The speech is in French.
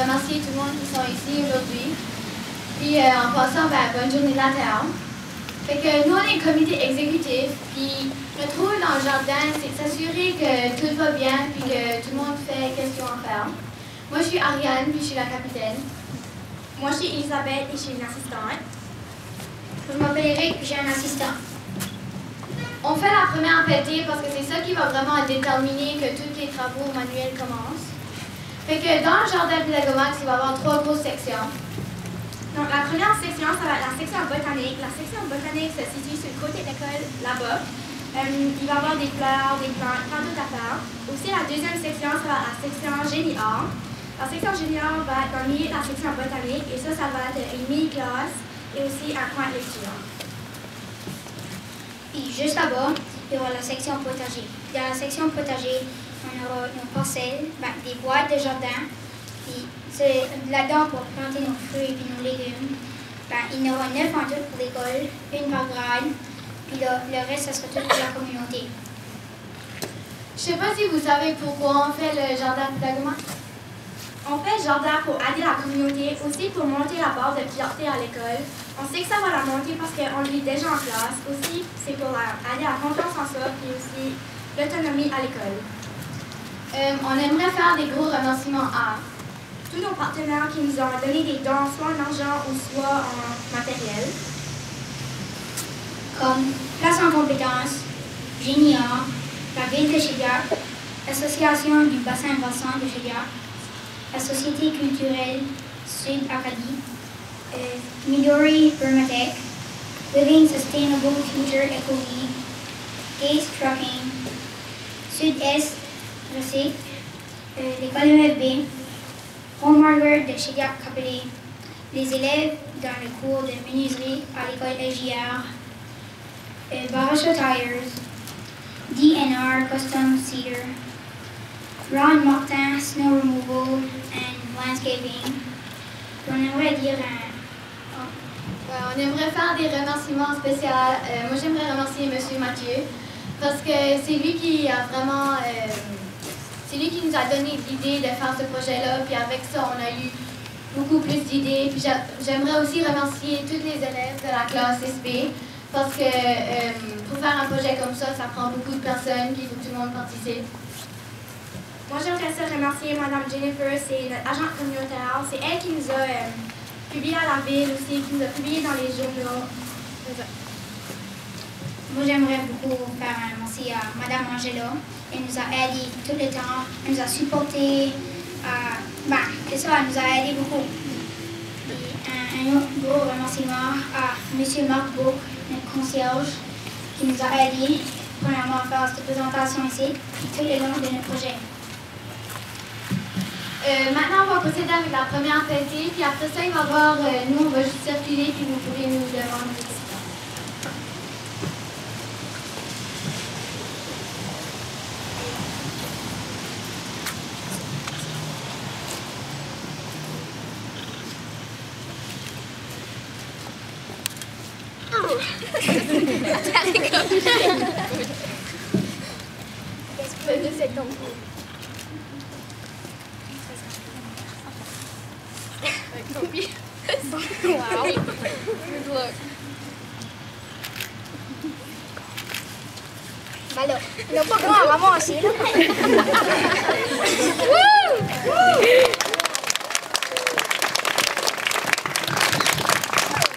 remercier tout le monde qui sont ici aujourd'hui. Puis en passant, bonne journée de la Terre. Fait que nous, on est un comité exécutif, puis notre rôle dans le jardin, c'est de s'assurer que tout va bien, puis que tout le monde fait ce qu'ils ont à faire. Moi, je suis Ariane, puis je suis la capitaine. Moi, je suis Elisabeth et je suis une assistante. Je m'appelle Eric, puis j'ai un assistant. On fait la première pelletée parce que c'est ça qui va vraiment déterminer que tous les travaux manuels commencent. Fait que dans le jardin Pédagomax, il va y avoir 3 grosses sections. Donc, la première section, ça va être la section botanique. La section botanique se situe sur le côté de l'école, là-bas. Il va y avoir des fleurs, des plantes, plein d'autres affaires. Aussi, la deuxième section, ça va être la section génie art. La section génie art va être dans le milieu de la section botanique, et ça va être une mini-classe et aussi un coin de lecture. Puis juste là-bas, il y aura la section potager. Dans la section potager, on aura nos parcelles, des boîtes de jardin. Puis c'est là-dedans pour planter nos fruits et nos légumes. Il y en aura 9 en tout pour l'école, une par grade. Puis le reste, ça sera tout pour la communauté. Je sais pas si vous savez pourquoi on fait le jardin Pédagomax. On fait le jardin pour aider la communauté, aussi pour monter la barre de fierté à l'école. On sait que ça va la monter parce qu'on le vit déjà en classe. Aussi, c'est pour aider la confiance en soi et aussi l'autonomie à l'école. On aimerait faire des gros remerciements à tous nos partenaires qui nous ont donné des dons, soit en argent ou soit en matériel. Comme Place en compétences, Génie Art, la Ville de Shediac, l'Association du bassin versant de Shediac, la Société culturelle Sud Acadie, Midori Permatech, Living Sustainable Future Eco League, Gaze Trucking, Sud-Est Recyc, l'école UFB, Home Hardware de Shediac Capelé, les élèves dans le cours de menuiserie à l'école LJR, Barasha Tires, DNR Custom Cedar, Ron Martin Snow Removal and Landscaping. On aimerait dire on aimerait faire des remerciements spéciaux. Moi, j'aimerais remercier M. Mathieu parce que c'est lui qui a vraiment... c'est lui qui nous a donné l'idée de faire ce projet-là. Puis avec ça, on a eu beaucoup plus d'idées. Puis j'aimerais aussi remercier tous les élèves de la classe SP parce que pour faire un projet comme ça prend beaucoup de personnes. Puis il faut que tout le monde participe. Moi, j'aimerais ça remercier Mme Jennifer, c'est notre agente communautaire. C'est elle qui nous a publié à la ville aussi, qui nous a publié dans les journaux. Moi, j'aimerais beaucoup faire un merci à Mme Angela. Elle nous a aidés tout le temps. Elle nous a supportés. C'est ça, elle nous a aidés beaucoup. Et un autre gros remerciement à M. Marc Bourg, notre concierge, qui nous a aidés, premièrement, à faire cette présentation ici, et tout le long de notre projet. Maintenant, on va procéder avec la première pelletée, puis après ça, il va y avoir, nous, on va juste circuler, puis vous pourrez nous demander des questions. Wow. Good luck. Ben là, il n'a pas grand à ramasser, là.